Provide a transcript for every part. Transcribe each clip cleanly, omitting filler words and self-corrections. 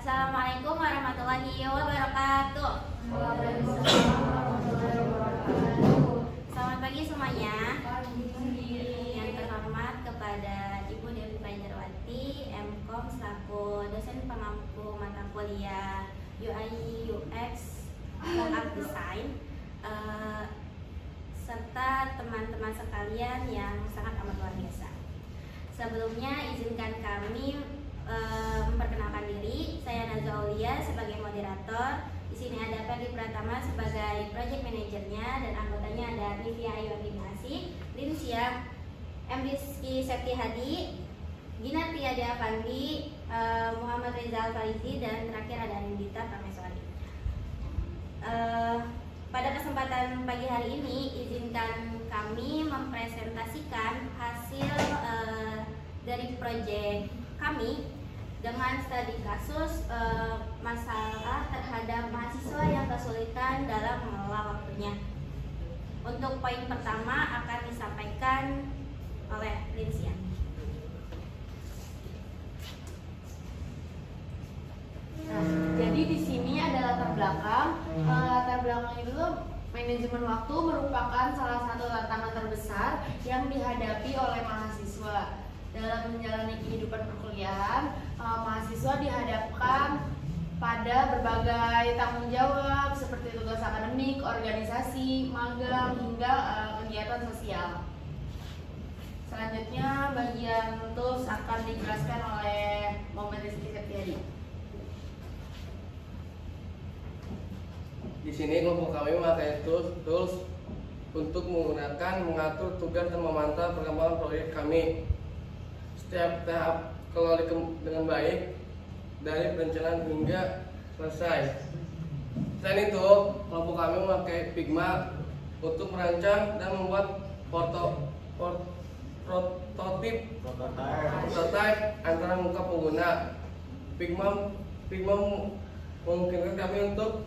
Assalamualaikum warahmatullahi wabarakatuh. Selamat pagi semuanya. Yang terhormat kepada Ibu Dewi Fajarwati, MKOM selaku dosen pengampu mata kuliah UI UX Product Design, serta teman-teman sekalian yang sangat amat luar biasa. Sebelumnya izinkan kami memperkenalkan diri. Saya Nazwa Aulia sebagai moderator. Di sini ada Ferdi Pratama sebagai project manajernya dan anggotanya ada Livia Ayu Abdinasi, Linsia, M. Rizky Septi Hadi, Gina Tiada Avandi, Muhammad Reza Al-Farizi, dan terakhir ada Anindita Prameswari. Pada kesempatan pagi hari ini, izinkan kami mempresentasikan hasil dari proyek kami dengan studi kasus masalah terhadap mahasiswa yang kesulitan dalam mengelola waktunya. Untuk poin pertama akan disampaikan oleh Linsia. Jadi di sini ada latar belakang. Latar belakang itu manajemen waktu merupakan salah satu tantangan terbesar yang dihadapi oleh mahasiswa. Dalam menjalani kehidupan perkuliahan, mahasiswa dihadapkan pada berbagai tanggung jawab seperti tugas akademik, organisasi, magang, hingga kegiatan sosial. Selanjutnya bagian tools akan dijelaskan oleh Muhammad Rizky Septiadi. Di sini kelompok kami memakai tools untuk mengatur tugas dan memantau perkembangan proyek kami. Setiap tahap kelola dengan baik dari perencanaan hingga selesai. Selain itu, kelompok kami memakai Figma untuk merancang dan membuat prototipe antara muka pengguna. Figma memungkinkan kami untuk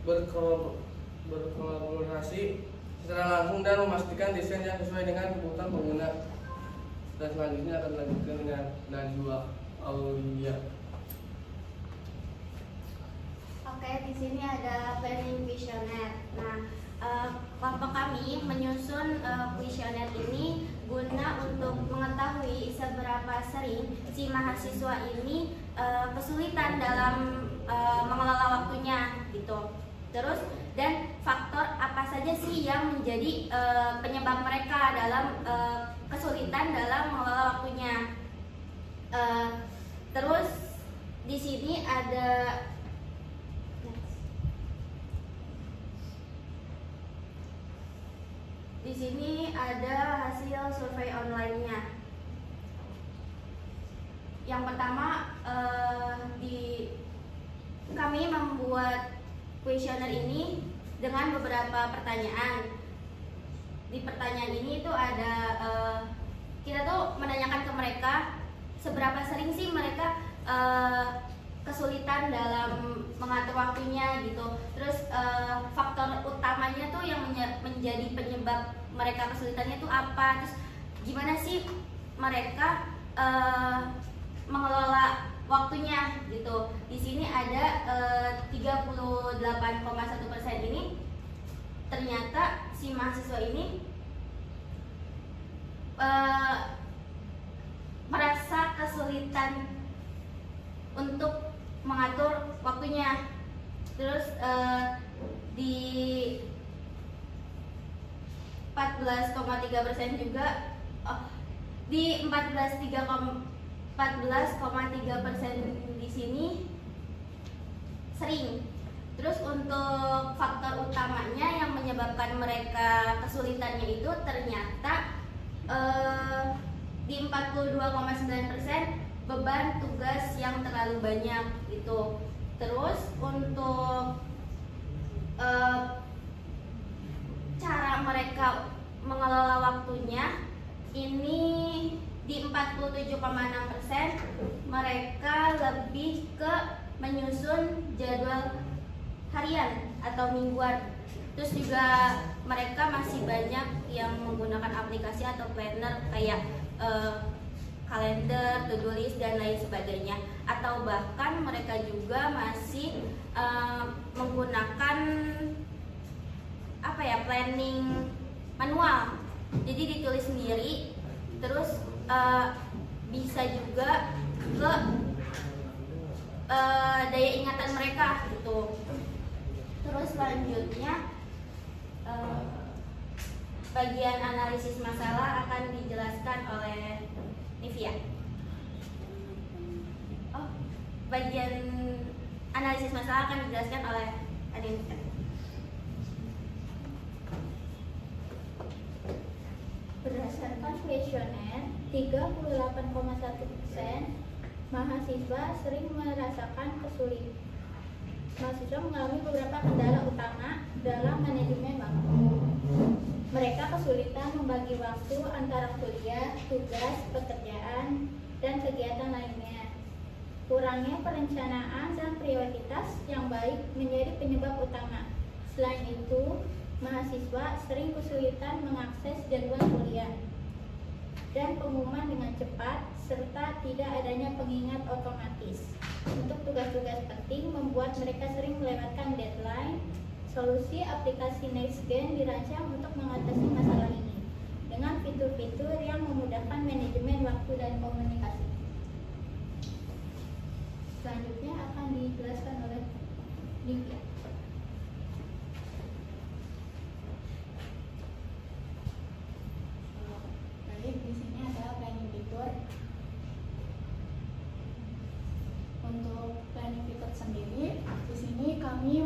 berkolaborasi secara langsung dan memastikan desain yang sesuai dengan kebutuhan pengguna. Dan selanjutnya akan dilanjutkan dengan Nazwa Aulia. Oke, di sini ada planning visioner. Nah, kelompok kami menyusun visioner ini guna untuk mengetahui seberapa sering si mahasiswa ini kesulitan dalam mengelola waktunya, gitu. Terus dan faktor apa saja sih yang menjadi penyebab mereka dalam kesulitan dalam mengelola waktunya. Terus di sini ada hasil survei online-nya. Yang pertama, kami membuat kuesioner ini dengan beberapa pertanyaan. Di pertanyaan ini itu ada kita tuh menanyakan ke mereka seberapa sering sih mereka kesulitan dalam mengatur waktunya, gitu. Terus faktor utamanya tuh yang menjadi penyebab mereka kesulitannya tuh apa? Terus gimana sih mereka mengelola waktunya, gitu. Di sini ada 38,1% ini ternyata si mahasiswa ini merasa kesulitan untuk mengatur waktunya. Terus di 14,3% juga di 14,3% di sini sering. Terus untuk faktor utamanya yang menyebabkan mereka kesulitannya itu ternyata di 42,9% beban tugas yang terlalu banyak, gitu. Terus untuk cara mereka mengelola waktunya ini di 47,6% mereka lebih ke menyusun jadwal harian atau mingguan. Terus juga mereka masih banyak yang menggunakan aplikasi atau planner kayak kalender, to-do list, dan lain sebagainya. atau bahkan mereka juga masih menggunakan planning manual. Jadi ditulis sendiri, terus bisa juga ke daya ingatan mereka gitu. Terus selanjutnya bagian analisis masalah akan dijelaskan oleh Nivia. Bagian analisis masalah akan dijelaskan oleh Adinka. Berdasarkan kuesioner, 38,1% mahasiswa sering merasakan kesulitan. Mahasiswa mengalami beberapa kendala utama dalam manajemen waktu. Mereka kesulitan membagi waktu antara kuliah, tugas, pekerjaan, dan kegiatan lainnya. Kurangnya perencanaan dan prioritas yang baik menjadi penyebab utama. Selain itu, mahasiswa sering kesulitan mengakses jadwal kuliah dan pengumuman dengan cepat, serta tidak adanya pengingat otomatis. Untuk tugas-tugas penting membuat mereka sering melewatkan deadline. Solusi aplikasi NextGen dirancang untuk mengatasi masalah ini dengan fitur-fitur yang memudahkan manajemen waktu dan komunikasi. Selanjutnya akan dijelaskan oleh Nivia. Baik, di sini ada planning fitur. Untuk planning fitur sendiri, di sini kami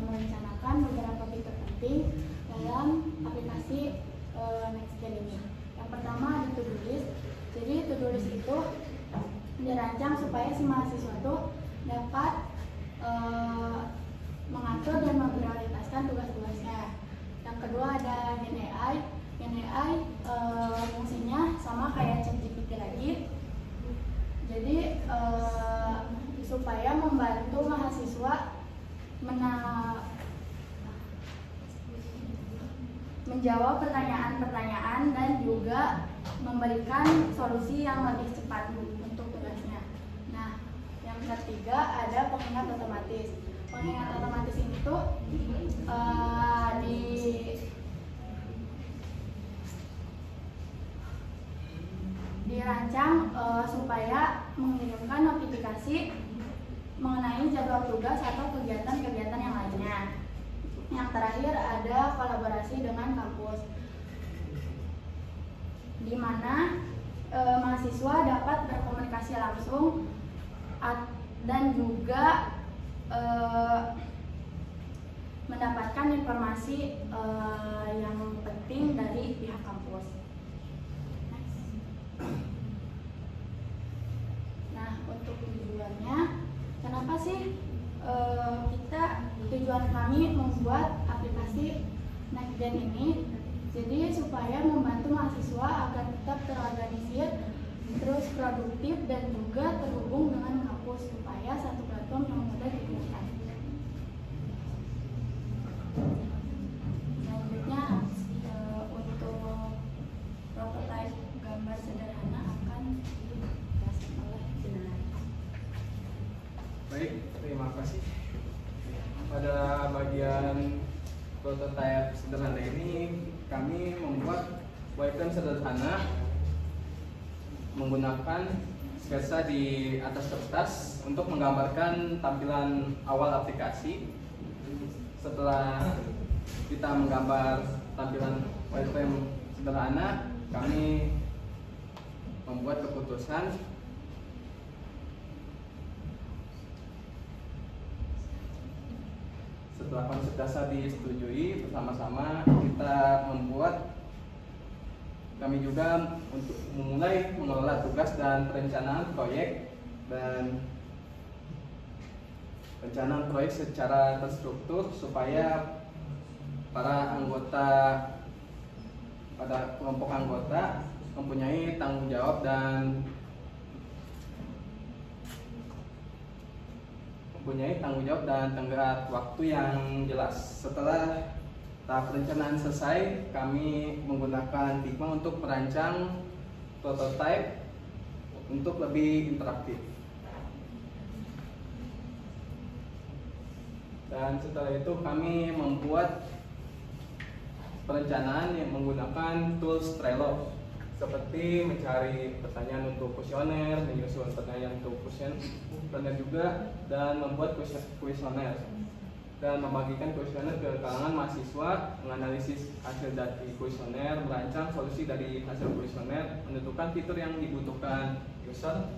merencanakan beberapa fitur penting dalam aplikasi NextGen ini. Yang pertama ada to-do list. Jadi to-do list itu dirancang supaya si mahasiswa itu dapat mengatur dan memprioritaskan tugas-tugasnya. Yang kedua ada Gen AI. Gen AI fungsinya sama kayak ChatGPT lagi. Jadi supaya membantu mahasiswa menjawab pertanyaan-pertanyaan dan juga memberikan solusi yang lebih cepat untuk tugasnya. Nah, yang ketiga ada pengingat otomatis. Pengingat otomatis ini tuh dirancang supaya mengirimkan notifikasi mengenai jadwal tugas atau kegiatan-kegiatan yang lainnya. Yang terakhir ada kolaborasi dengan kampus, di mana mahasiswa dapat berkomunikasi langsung dan juga mendapatkan informasi yang penting dari pihak kampus. Nah, untuk tujuannya, kenapa sih tujuan kami membuat aplikasi NextGen ini? Jadi supaya membantu mahasiswa agar tetap terorganisir, terus produktif dan juga terhubung dengan kampus supaya satu platform yang mudah digunakan. Selanjutnya untuk prototipe gambar sederhana akan dijelaskan oleh Jenar. Baik, terima kasih. Pada bagian prototipe sederhana ini kami membuat wireframe sederhana menggunakan sketsa di atas kertas untuk menggambarkan tampilan awal aplikasi. Setelah kita menggambar tampilan wireframe sederhana, kami membuat keputusan. Setelah konsep dasar disetujui bersama-sama, kita kami juga untuk memulai mengelola tugas dan perencanaan proyek dan perencanaan proyek secara terstruktur supaya para anggota pada kelompok anggota mempunyai tanggung jawab dan tenggat waktu yang jelas. Setelah tahap perencanaan selesai, kami menggunakan Figma untuk merancang prototipe untuk lebih interaktif. Dan setelah itu kami membuat perencanaan yang menggunakan tools Trello, seperti mencari pertanyaan untuk kuesioner, menyusun pertanyaan untuk kuesioner juga, dan membuat kuesioner dan membagikan kuesioner ke kalangan mahasiswa, menganalisis hasil dari kuesioner, merancang solusi dari hasil kuesioner, menentukan fitur yang dibutuhkan user,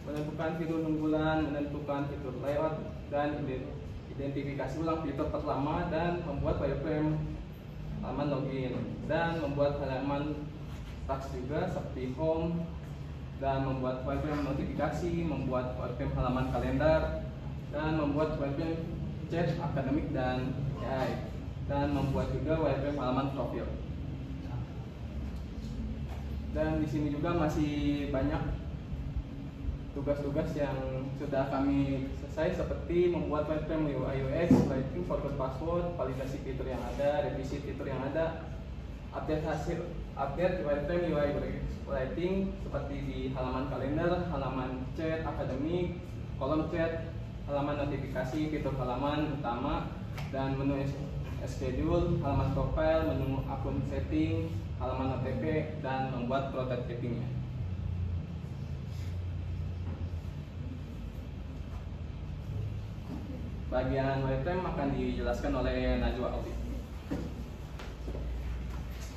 menentukan fitur unggulan, menentukan fitur layout, dan identifikasi ulang fitur pertama, dan membuat wireframe halaman login, dan membuat halaman teks juga seperti home, dan membuat wireframe notifikasi, membuat wireframe halaman kalender, dan membuat wireframe chat akademik dan AI, dan membuat juga wireframe halaman profil. Dan di sini juga masih banyak tugas-tugas yang sudah kami selesai, seperti membuat wireframe UI UX, writing forward password, validasi fitur yang ada, revisi fitur yang ada, update wireframe UI writing seperti di halaman kalender, halaman chat akademik, kolom chat, halaman notifikasi, fitur halaman utama, dan menu schedule, halaman profile, menu akun setting, halaman OTP, dan membuat prototypingnya. Bagian wireframe akan dijelaskan oleh Najwa Aldi.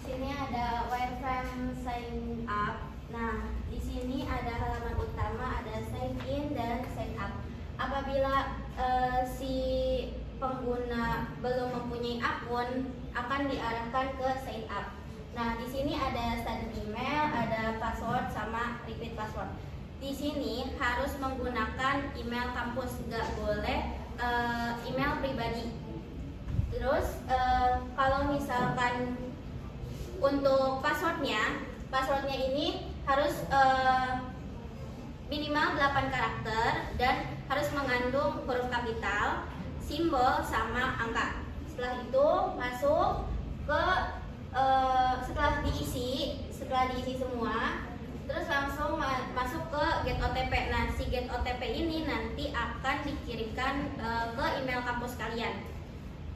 Sini ada wireframe sign up. Nah, di sini ada halaman utama, ada sign in dan sign up. Apabila si pengguna belum mempunyai akun, akan diarahkan ke sign up. Nah, di sini ada standard email, ada password sama repeat password. Di sini harus menggunakan email kampus, nggak boleh email pribadi. Terus kalau misalkan untuk passwordnya ini harus minimal 8 karakter dan harus mengandung huruf kapital, simbol, sama angka. Setelah itu masuk ke setelah diisi semua, terus langsung masuk ke get OTP. Nah, si get OTP ini nanti akan dikirimkan ke email kampus kalian.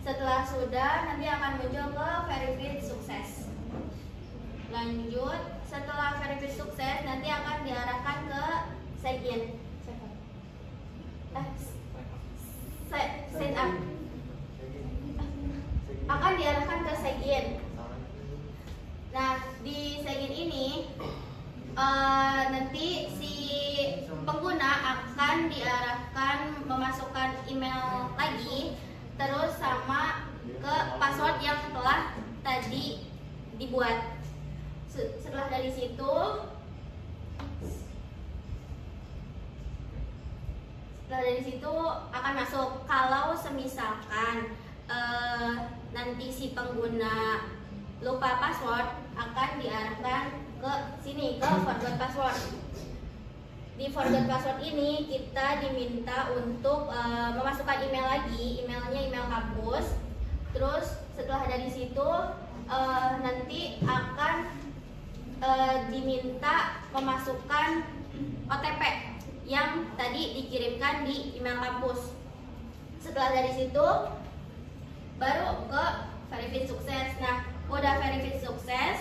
Setelah sudah, nanti akan muncul ke verified sukses. Lanjut, setelah verified sukses nanti akan diarahkan ke sign in, sign up, akan diarahkan ke sign in. Nah, di sign in ini nanti si pengguna akan diarahkan memasukkan email lagi, terus sama ke password yang telah tadi dibuat. Setelah dari situ akan masuk. Kalau semisalkan nanti si pengguna lupa password, akan diarahkan ke sini, ke forgot password. Di forgot password ini kita diminta untuk memasukkan email lagi, emailnya email kampus. Terus setelah dari situ nanti akan diminta memasukkan OTP yang tadi dikirimkan di email kampus. Setelah dari situ baru ke verified sukses. Nah, udah verified sukses,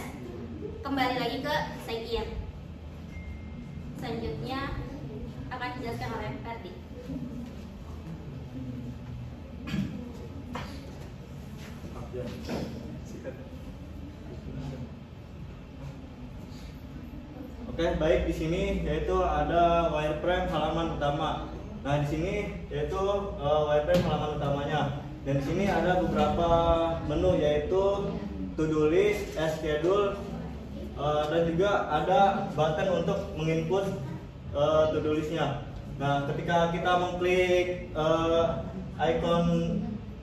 kembali lagi ke sign in. Selanjutnya akan dijelaskan oleh Ferdi. Oke, baik, di sini yaitu ada wireframe halaman utama. Nah, di sini yaitu wireframe halaman utamanya. Dan di sini ada beberapa menu, yaitu to-do list, schedule, dan juga ada button untuk menginput to-do listnya. Nah, ketika kita mengklik icon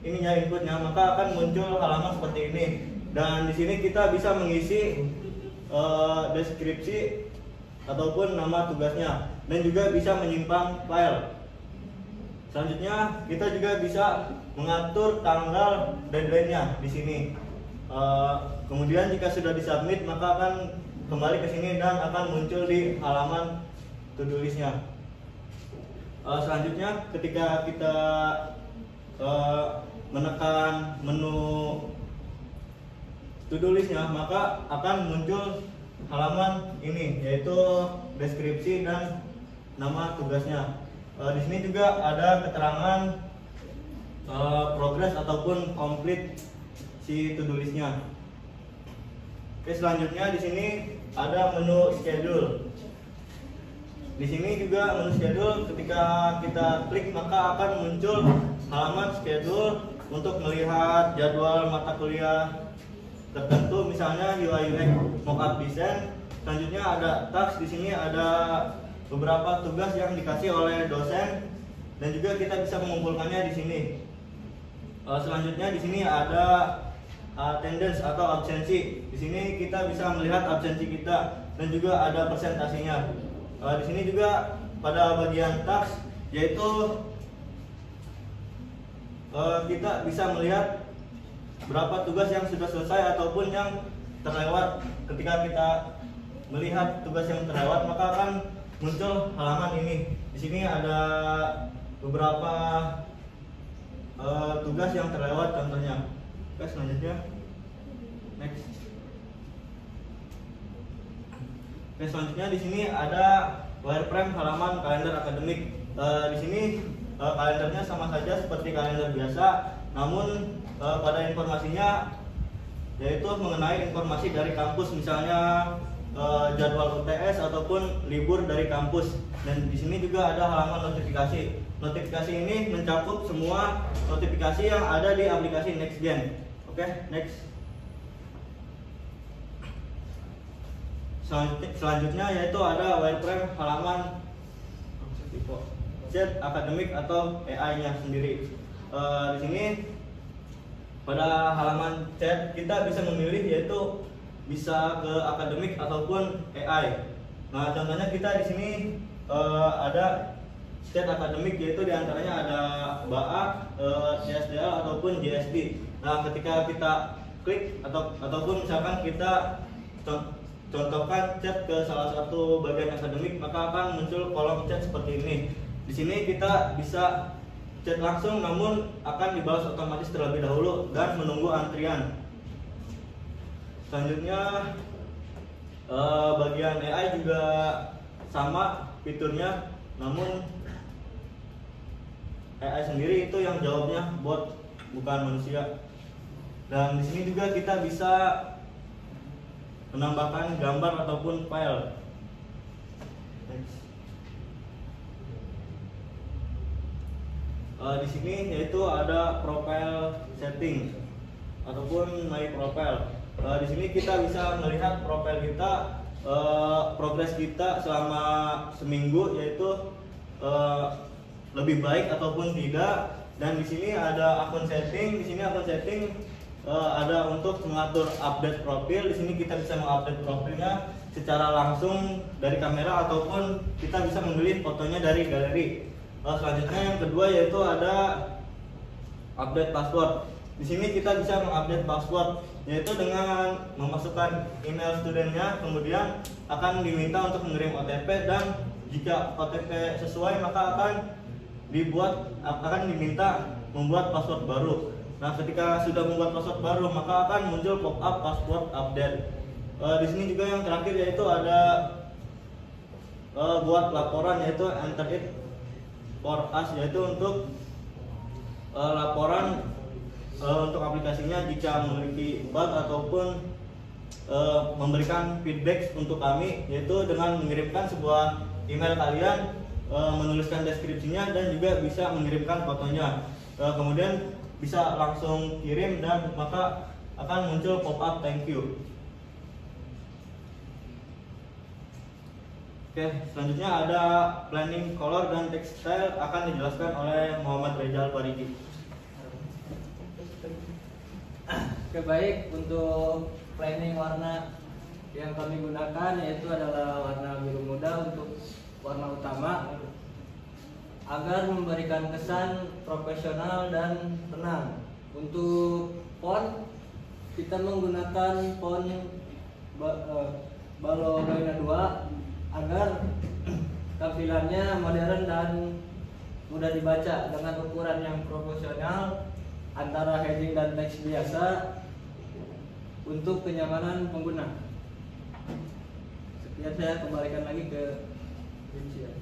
ininya, inputnya, maka akan muncul halaman seperti ini. Dan di sini kita bisa mengisi deskripsi ataupun nama tugasnya, dan juga bisa menyimpan file. Selanjutnya kita juga bisa mengatur tanggal deadline-nya di sini. Kemudian jika sudah disubmit, maka akan kembali ke sini dan akan muncul di halaman to-do list-nya. Selanjutnya ketika kita menekan menu to-do listnya, maka akan muncul halaman ini, yaitu deskripsi dan nama tugasnya. Di sini juga ada keterangan progres ataupun komplit si to-do listnya. Oke, selanjutnya di sini ada menu schedule. Di sini juga menu schedule, ketika kita klik maka akan muncul halaman schedule untuk melihat jadwal mata kuliah tertentu, misalnya UI UX mockup design. Selanjutnya ada task, di sini ada beberapa tugas yang dikasih oleh dosen dan juga kita bisa mengumpulkannya di sini. Selanjutnya di sini ada attendance atau absensi. Di sini kita bisa melihat absensi kita dan juga ada persentasenya. Di sini juga pada bagian task, yaitu kita bisa melihat berapa tugas yang sudah selesai ataupun yang terlewat. Ketika kita melihat tugas yang terlewat maka akan muncul halaman ini. Di sini ada beberapa tugas yang terlewat contohnya. Oke, selanjutnya next. Oke, selanjutnya di sini ada wireframe halaman kalender akademik. Di sini kalendernya sama saja seperti kalender biasa, namun pada informasinya yaitu mengenai informasi dari kampus, misalnya jadwal UTS ataupun libur dari kampus. Dan di sini juga ada halaman notifikasi. Notifikasi ini mencakup semua notifikasi yang ada di aplikasi NextGen. Oke, next. Selanjutnya yaitu ada wireframe halaman chat akademik atau AI-nya sendiri. Di sini pada halaman chat kita bisa memilih yaitu bisa ke akademik ataupun AI. Nah, contohnya kita di sini ada chat akademik, yaitu diantaranya ada BAA, CSDL ataupun JSD. Nah, ketika kita klik ataupun misalkan kita contohkan chat ke salah satu bagian akademik, maka akan muncul kolom chat seperti ini. Di sini kita bisa chat langsung, namun akan dibalas otomatis terlebih dahulu dan menunggu antrian. Selanjutnya bagian AI juga sama fiturnya, namun AI sendiri itu yang jawabnya bot, bukan manusia. Dan di sini juga kita bisa menambahkan gambar ataupun file. Di sini yaitu ada profile setting ataupun my profile. Di sini kita bisa melihat profil kita, progres kita selama seminggu, yaitu lebih baik ataupun tidak. Dan di sini ada akun setting. Di sini akun setting ada untuk mengatur update profil. Di sini kita bisa mengupdate profilnya secara langsung dari kamera ataupun kita bisa memilih fotonya dari galeri. Selanjutnya yang kedua yaitu ada update password. Di sini kita bisa mengupdate password, yaitu dengan memasukkan email studennya, kemudian akan diminta untuk mengirim OTP, dan jika OTP sesuai maka akan diminta membuat password baru. Nah, ketika sudah membuat password baru maka akan muncul pop-up password update. Di sini juga yang terakhir yaitu ada buat laporan, yaitu enter it for us, yaitu untuk laporan untuk aplikasinya jika memiliki bug ataupun memberikan feedback untuk kami, yaitu dengan mengirimkan sebuah email kalian, menuliskan deskripsinya dan juga bisa mengirimkan fotonya, kemudian bisa langsung kirim dan maka akan muncul pop-up thank you. Oke, selanjutnya ada planning color dan text style, akan dijelaskan oleh Muhammad Rizal Farigi. Oke, baik, untuk planning warna yang kami gunakan yaitu adalah warna biru muda untuk warna utama agar memberikan kesan profesional dan tenang. Untuk font kita menggunakan font Ballerina 2 agar tampilannya modern dan mudah dibaca dengan ukuran yang proporsional antara heading dan teks biasa untuk kenyamanan pengguna. Sekian, saya kembalikan lagi ke rincian.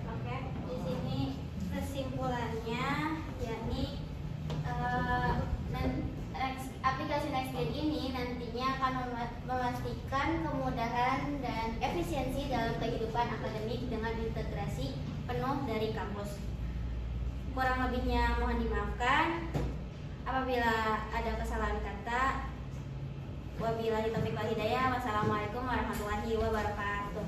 Oke, di sini kesimpulannya yakni aplikasi NextGen ini nantinya akan memastikan kemudahan dan efisiensi dalam kehidupan akademik dengan integrasi penuh dari kampus. Kurang lebihnya mohon dimaafkan. Apabila ada kesalahan kata, wabillahi taufiq wal hidayah. Wassalamualaikum warahmatullahi wabarakatuh.